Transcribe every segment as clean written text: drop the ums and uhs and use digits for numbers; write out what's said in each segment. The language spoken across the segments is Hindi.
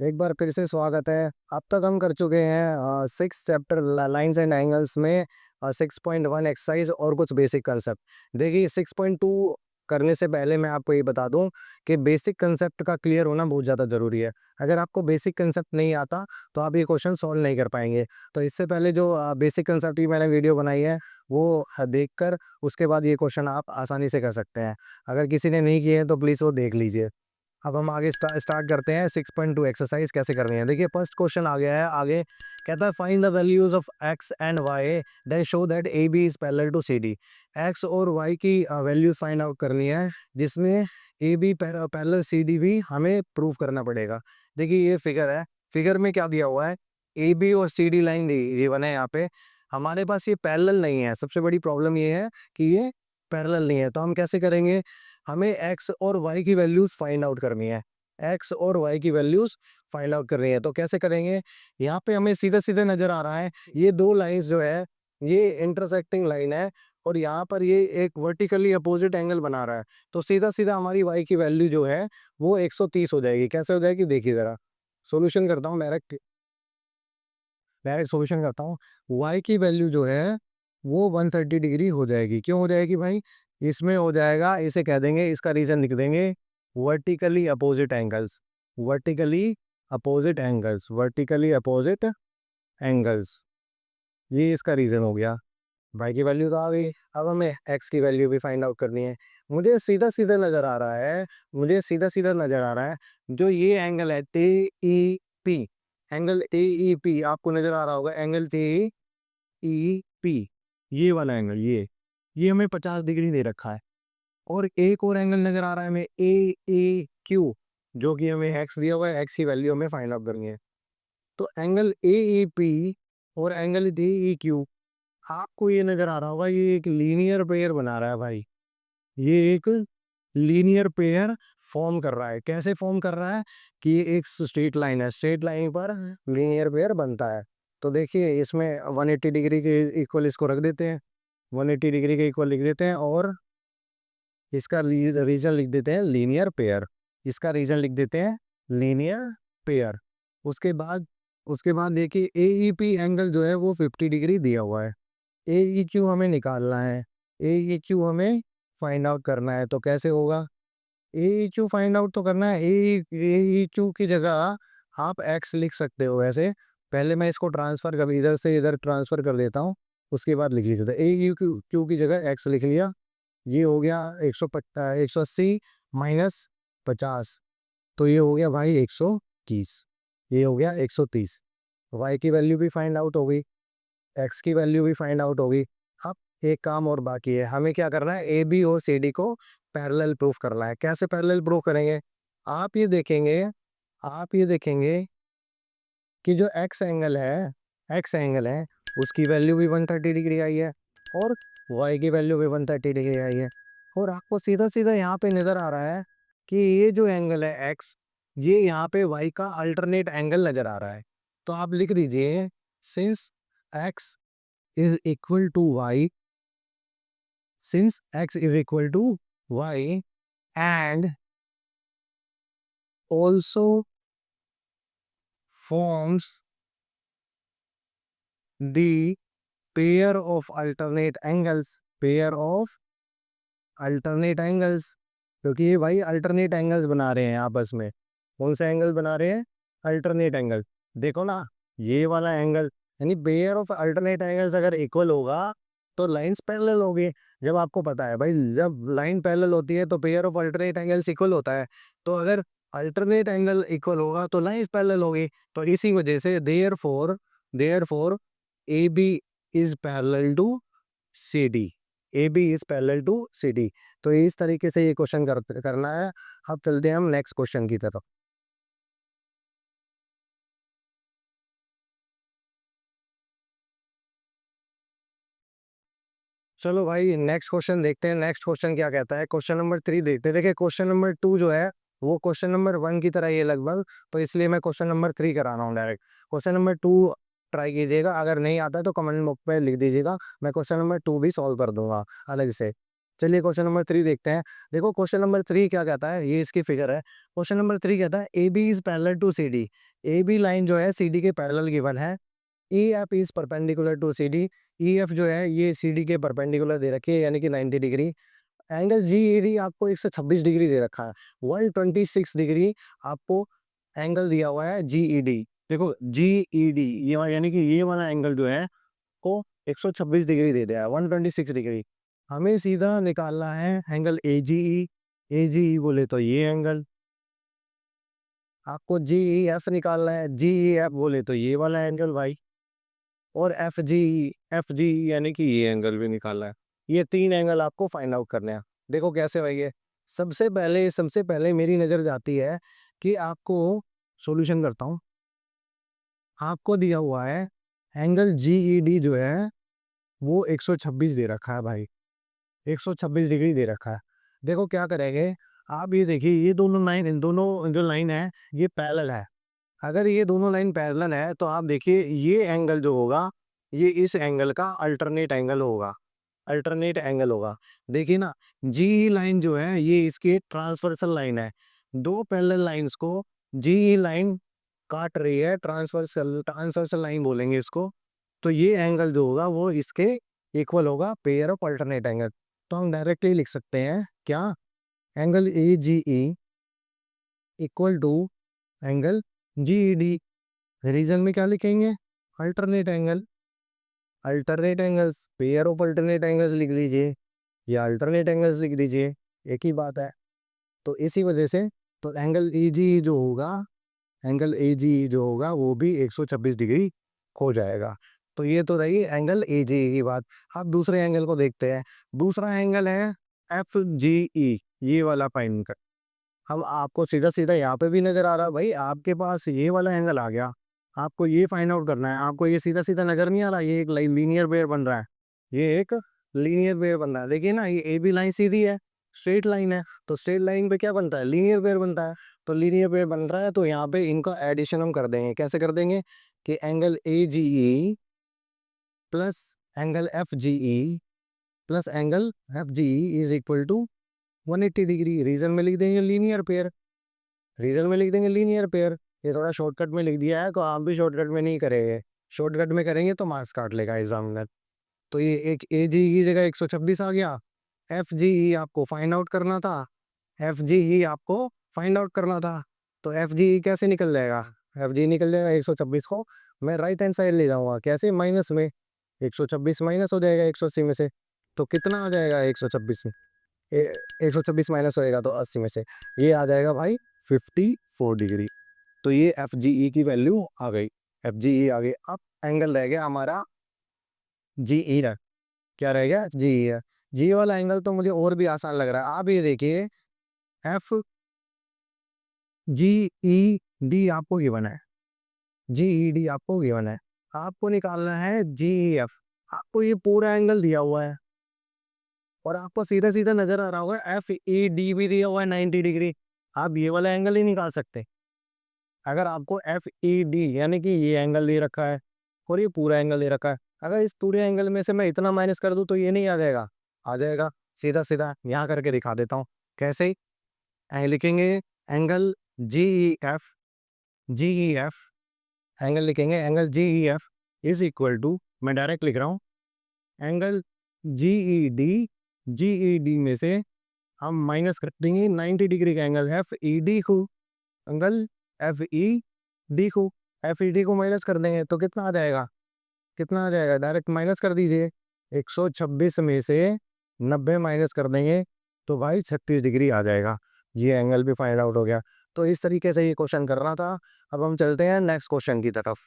एक बार फिर से स्वागत है। अब तक हम कर चुके हैं 6 चैप्टर लाइन्स एंड एंगल्स में 6.1 एक्सरसाइज और कुछ बेसिक कंसेप्ट। देखिए 6.2 करने से पहले मैं आपको ये बता दूं कि बेसिक कंसेप्ट का क्लियर होना बहुत ज़्यादा ज़रूरी है। अगर आपको बेसिक कंसेप्ट नहीं आता तो आप ये क्वेश्चन सॉल्व नहीं कर पाएंगे। तो इससे पहले जो बेसिक कंसेप्ट की मैंने वीडियो बनाई है वो देखकर उसके बाद ये क्वेश्चन आप आसानी से कर सकते हैं। अगर किसी ने नहीं किए हैं तो प्लीज़ वो देख लीजिए। अब हम आगे स्टार्ट करते हैं 6.2 एक्सरसाइज कैसे करनी है। देखिए फर्स्ट क्वेश्चन आ गया है आगे। कहता है find the values of X and Y that show that A B is parallel to C D. X और वाई की वैल्यूज फाइंड आउट करनी है जिसमें A B parallel C D भी हमें प्रूव करना पड़ेगा। देखिए ये फिगर है। फिगर में क्या दिया हुआ है, ए बी और सी डी लाइन ये बना है यहाँ पे। हमारे पास ये पैरेलल नहीं है। सबसे बड़ी प्रॉब्लम ये है कि ये पैरेलल नहीं है। तो हम कैसे करेंगे, हमें एक्स और वाई की वैल्यूज फाइंड आउट करनी है। एक्स और वाई की वैल्यूज फाइंड आउट करनी है तो कैसे करेंगे। यहाँ पे हमें सीधे सीधे नजर आ रहा है ये दो लाइंस जो है ये इंटरसेक्टिंग लाइन है और यहाँ पर ये एक वर्टिकली अपोजिट एंगल बना रहा है। तो सीधा सीधा हमारी वाई की वैल्यू जो है वो 130 हो जाएगी। कैसे हो जाएगी देखिए जरा। सोल्यूशन करता हूँ, डायरेक्ट डायरेक्ट सोल्यूशन करता हूँ। वाई की वैल्यू जो है वो 130 डिग्री हो जाएगी। क्यों हो जाएगी भाई, इसमें हो जाएगा, इसे कह देंगे, इसका रीजन लिख देंगे vertically opposite angles. Vertically opposite angles, vertically opposite angles, ये इसका रीजन हो गया। वाई की वैल्यू तो आ गई। अब हमें एक्स की वैल्यू भी फाइंड आउट करनी है। मुझे सीधा सीधा नजर आ रहा है, मुझे सीधा सीधा नजर आ रहा है जो ये एंगल है T E P. Angle T E P आपको नजर आ रहा होगा, एंगल टी ई पी, ये वाला एंगल, ये हमें 50 डिग्री दे रखा है। और एक और एंगल नजर आ रहा है हमें ए ए क्यू, जो कि हमें एक्स दिया हुआ है। एक्स की वैल्यू हमें फाइंड आउट करनी है। तो एंगल ए ई पी और एंगल डी ई क्यू, आपको ये नजर आ रहा होगा ये एक लीनियर पेयर बना रहा है भाई। ये एक लीनियर पेयर फॉर्म कर रहा है। कैसे फॉर्म कर रहा है कि ये एक स्ट्रेट लाइन है, स्ट्रेट लाइन पर लीनियर पेयर बनता है। तो देखिए इसमें 180 डिग्री के इक्वल इसको रख देते हैं, 180 डिग्री के इक्वल लिख देते हैं और इसका रीजन लिख देते हैं लीनियर पेयर। इसका रीजन लिख देते हैं लीनियर पेयर। उसके बाद देखिए एईपी एंगल जो है वो 50 डिग्री दिया हुआ है। एईक्यू हमें निकालना है, एईक्यू हमें फाइंड आउट करना है। तो कैसे होगा, एईक्यू फाइंड आउट तो करना है। एईक्यू की जगह आप एक्स लिख सकते हो। वैसे पहले मैं इसको ट्रांसफर कर इधर से इधर ट्रांसफर कर देता हूँ, उसके बाद लिख लेता हूँ। एईक्यू की जगह एक्स लिख लिया। ये हो गया 180 माइनस 50, तो ये हो गया भाई 130। ये हो गया 130। वाई की वैल्यू भी फाइंड आउट हो गई, एक्स की वैल्यू भी फाइंड आउट हो गई। अब एक काम और बाकी है, हमें क्या करना है, ए बी और सी डी को पैरेलल प्रूफ करना है। कैसे पैरेलल प्रूफ करेंगे, आप ये देखेंगे आप ये देखेंगे कि जो एक्स एंगल है उसकी वैल्यू भी 130 डिग्री आई है और वाई की वैल्यू भी 130 डिग्री आई है। और आपको सीधा सीधा यहाँ पे नजर आ रहा है कि ये जो एंगल है एक्स, ये यहाँ पे वाई का अल्टरनेट एंगल नजर आ रहा है। तो आप लिख दीजिए since X is equal to Y, since X is equal to Y and also forms the pair of alternate angles, pair of alternate angles, क्योंकि ये भाई अल्टरनेट एंगल्स बना रहे हैं आपस में। कौन सा एंगल बना रहे हैं, अल्टरनेट एंगल। देखो ना ये वाला एंगल, यानी पेयर ऑफ अल्टरनेट एंगल्स अगर इक्वल होगा तो लाइंस पैरेलल होगी। जब आपको पता है भाई जब लाइन पैरेलल होती है तो pair of alternate angles equal होता है। तो अगर अल्टरनेट एंगल इक्वल होगा तो लाइंस पैरेलल होगी। तो इसी वजह से therefore A B is parallel to C D, A B is parallel to C D. तो इस तरीके से ये क्वेश्चन करना है। अब चलते हैं हम नेक्स्ट क्वेश्चन की तरफ। चलो भाई नेक्स्ट क्वेश्चन देखते हैं। नेक्स्ट क्वेश्चन क्या कहता है, क्वेश्चन नंबर 3 देखते हैं। देखिए क्वेश्चन नंबर 2 जो है वो क्वेश्चन नंबर 1 की तरह ही है लगभग, तो इसलिए मैं क्वेश्चन नंबर 3 करा रहा हूँ डायरेक्ट। क्वेश्चन नंबर 2 ट्राई कीजिएगा, अगर नहीं आता है तो कमेंट बॉक्स पे लिख दीजिएगा, मैं क्वेश्चन नंबर 2 भी सॉल्व कर दूंगा अलग से। चलिए क्वेश्चन नंबर 3 देखते हैं। देखो क्वेश्चन नंबर 3 क्या कहता है, ये इसकी फिगर है। क्वेश्चन नंबर 3 कहता है A B is parallel to C D. A B line जो है सी डी के पैरेलल गिवन है। E F is perpendicular to C D. E F जो है ये सी डी के परपेंडिकुलर दे रखी है, यानी कि 90 degree. Angle G E D आपको 126 डिग्री दे रखा है। 126 डिग्री आपको एंगल दिया हुआ है जी ई डी। देखो जी ई डी यानी कि ये वाला एंगल जो है को 126 डिग्री दे दिया है, 126 डिग्री। हमें सीधा निकालना है angle A G E. A G ई बोले तो ये एंगल, आपको जी ई एफ निकालना है। जी ई एफ बोले तो ये वाला एंगल भाई, और एफ जी यानी कि ये एंगल भी निकालना है। ये 3 एंगल आपको फाइंड आउट करने हैं। देखो कैसे भाई, ये सबसे पहले मेरी नज़र जाती है कि आपको सॉल्यूशन करता हूँ। आपको दिया हुआ है एंगल जी ई डी जो है वो 126 दे रखा है भाई, 126 डिग्री दे रखा है। देखो क्या करेंगे, आप ये देखिए ये दोनों लाइन, इन दोनों जो लाइन है ये पैरेलल है। अगर ये दोनों लाइन पैरेलल है तो आप देखिए ये एंगल जो होगा ये इस एंगल का अल्टरनेट एंगल होगा, अल्टरनेट एंगल होगा। देखिए ना, जी लाइन जो है ये इसकी ट्रांसवर्सल लाइन है। दो पैरेलल लाइंस को जी लाइन काट रही है, ट्रांसवर्सल ट्रांसवर्सल लाइन बोलेंगे इसको। तो ये एंगल जो होगा वो इसके इक्वल होगा, पेयर ऑफ अल्टरनेट एंगल। तो हम डायरेक्टली लिख सकते हैं क्या, angle A G E equal to angle G E D. Reason में क्या लिखेंगे, alternate angle. Alternate angles, pair of alternate angles लिख लीजिए या अल्टरनेट एंगल्स लिख दीजिए, एक ही बात है। तो इसी वजह से तो एंगल ए जी जो होगा, एंगल ए जी जो होगा वो भी 126 डिग्री हो जाएगा। तो ये तो रही एंगल ए जी की बात। अब दूसरे एंगल को देखते हैं। दूसरा एंगल है एफ जी ई, ये वाला फाइंड कर। अब आपको सीधा सीधा यहाँ पे भी नजर आ रहा है भाई, आपके पास ये वाला एंगल आ गया। आपको ये फाइंड आउट करना है। आपको ये सीधा सीधा नजर नहीं आ रहा, ये एक लीनियर पेयर बन रहा है। ये एक लीनियर पेयर बन रहा है। देखिए ना, ये ए बी लाइन सीधी है, स्ट्रेट लाइन है। तो स्ट्रेट लाइन पे क्या बनता है, लीनियर पेयर बनता है। तो लीनियर पेयर बन रहा है तो यहाँ पे इनका एडिशन हम कर देंगे। कैसे कर देंगे कि angle A G E plus angle F G E plus angle F G E is equal to 180 degree. Reason में लिख देंगे लीनियर पेयर, रीजन में लिख देंगे लीनियर पेयर। ये थोड़ा शॉर्टकट में लिख दिया है, तो आप भी शॉर्टकट में नहीं करेंगे। शॉर्टकट में करेंगे तो मार्क्स काट लेगा एग्जामिनर। तो ये एक ए जी की जगह 126 आ गया। एफ जी ई आपको फाइंड आउट करना था, एफ जी ई आपको फाइंड आउट करना था। तो एफ जी ई कैसे निकल जाएगा, एफ जी निकल जाएगा 126 को मैं राइट हैंड साइड ले जाऊंगा। कैसे, माइनस में। 126 माइनस हो जाएगा 180 में से, तो कितना आ जाएगा 126 में, 126 माइनस होएगा तो 80 में से ये आ जाएगा भाई 54 डिग्री। तो ये एफ जी ई की वैल्यू आ गई, एफ जी ई आ गई। अब एंगल रह गया हमारा जी ई है। क्या रह गया, जी ई है। जी वाला एंगल तो मुझे और भी आसान लग रहा है। आप ये देखिए, एफ जी ई डी आपको गिवन है, जी ई डी आपको गिवन है। आपको निकालना है जी ई एफ। आपको ये पूरा एंगल दिया हुआ है और आपको सीधा सीधा नजर आ रहा होगा एफ ई डी भी दिया हुआ है 90 डिग्री। आप ये वाला एंगल ही निकाल सकते। अगर आपको एफ ई डी यानी कि ये एंगल दे रखा है और ये पूरा एंगल दे रखा है, अगर इस पूरे एंगल में से मैं इतना माइनस कर दूं तो ये नहीं आ जाएगा, आ जाएगा। सीधा सीधा यहाँ करके दिखा देता हूँ कैसे। लिखेंगे angle G E F, G E F angle लिखेंगे, angle G E F is equal to, मैं डायरेक्ट लिख रहा हूँ, angle G E D, G E D में से हम माइनस कर देंगे 90 डिग्री का एंगल एफ ई डी को, एंगल एफ ई डी को, एफ ई डी को माइनस कर देंगे तो कितना आ जाएगा, कितना आ जाएगा, डायरेक्ट माइनस कर दीजिए। 126 में से 90 माइनस कर देंगे तो भाई 36 डिग्री आ जाएगा। ये एंगल भी फाइंड आउट हो गया। तो इस तरीके से ये क्वेश्चन करना था। अब हम चलते हैं नेक्स्ट क्वेश्चन की तरफ।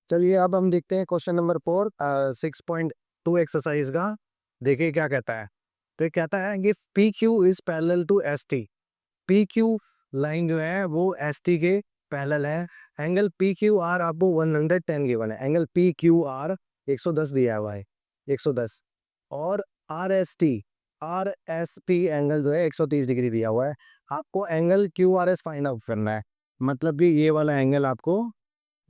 चलिए अब हम देखते हैं क्वेश्चन नंबर 4, 6.2 एक्सरसाइज का। देखिए क्या कहता है। तो ये कहता है कि P Q is parallel to S T. P Q line जो है वो एस टी के पैरेलल है। एंगल पी क्यू आर आपको 110 गिवन है। एंगल पी क्यू आर 110 दिया हुआ है, 110। और आर एस टी एंगल जो है 130 डिग्री दिया हुआ है। आपको angle Q R S find out करना है। मतलब कि ये वाला एंगल आपको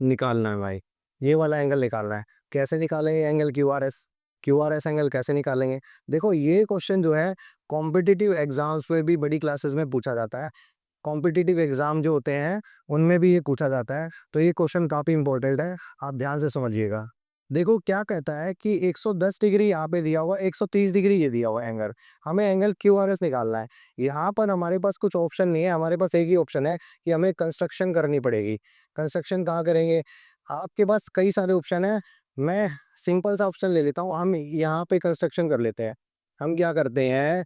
निकालना है भाई, ये वाला एंगल निकालना है। कैसे निकालेंगे एंगल क्यूआरएस? क्यूआरएस एंगल कैसे निकालेंगे? देखो ये क्वेश्चन जो है कॉम्पिटिटिव एग्जाम्स में भी बड़ी क्लासेस में पूछा जाता है। कॉम्पिटिटिव एग्जाम जो होते हैं उनमें भी ये पूछा जाता है, तो ये क्वेश्चन काफ़ी इंपॉर्टेंट है, आप ध्यान से समझिएगा। देखो क्या कहता है कि 110 डिग्री यहाँ पे दिया हुआ है, 130 डिग्री ये दिया हुआ है एंगल, हमें एंगल क्यूआरएस निकालना है। यहाँ पर हमारे पास कुछ ऑप्शन नहीं है, हमारे पास एक ही ऑप्शन है कि हमें कंस्ट्रक्शन करनी पड़ेगी। कंस्ट्रक्शन कहाँ करेंगे? आपके पास कई सारे ऑप्शन है, मैं सिंपल सा ऑप्शन ले लेता हूँ, हम यहाँ पे कंस्ट्रक्शन कर लेते हैं। हम क्या करते हैं,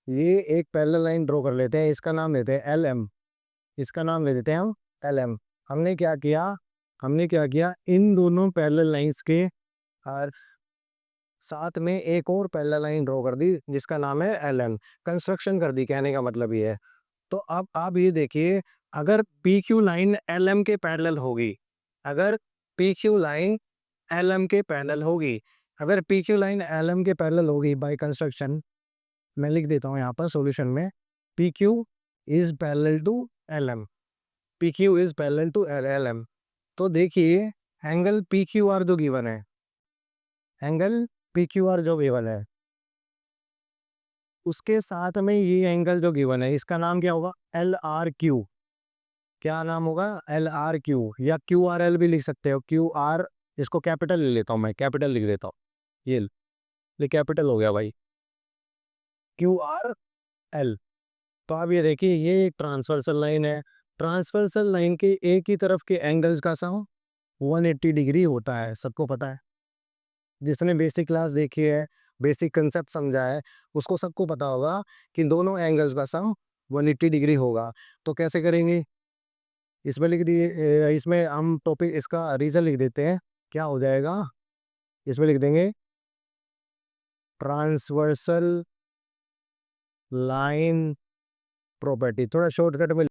ये एक पैरेलल लाइन ड्रॉ कर लेते हैं, इसका नाम लेते हैं एल एम, इसका नाम ले देते हैं हम एल एम। हमने क्या किया, इन दोनों पैरेलल लाइंस के और साथ में एक और पैरेलल लाइन ड्रॉ कर दी जिसका नाम है एल एन, कंस्ट्रक्शन कर दी, कहने का मतलब ये है। तो अब आप ये देखिए, अगर P Q line L M के पैरेलल होगी, अगर P Q line L M के पैरेलल होगी, अगर P Q line L M के पैरेलल होगी बाय कंस्ट्रक्शन, मैं लिख देता हूँ यहाँ पर सॉल्यूशन में, P Q is parallel to L M, P Q is parallel to L M. तो देखिए एंगल पी क्यू आर जो गिवन है, एंगल पी क्यू आर जो गिवन है, उसके साथ में ये एंगल जो गिवन है इसका नाम क्या होगा? L R Q. क्या नाम होगा? एल आर क्यू, या क्यू आर एल भी लिख सकते हो, क्यू आर, इसको कैपिटल ले लेता हूँ, मैं कैपिटल लिख देता हूँ, ये कैपिटल हो गया भाई, क्यू आर एल। तो आप ये देखिए ये एक ट्रांसवर्सल लाइन है, ट्रांसवर्सल लाइन के एक ही तरफ के एंगल्स का सम 180 डिग्री होता है, सबको पता है। जिसने बेसिक क्लास देखी है, बेसिक कंसेप्ट समझा है, उसको सबको पता होगा कि दोनों एंगल्स का सम 180 डिग्री होगा। तो कैसे करेंगे? इसमें लिख दिए, इसमें हम टॉपिक इसका रीजन लिख देते हैं, क्या हो जाएगा? इसमें लिख देंगे ट्रांसवर्सल लाइन प्रॉपर्टी, थोड़ा शॉर्टकट में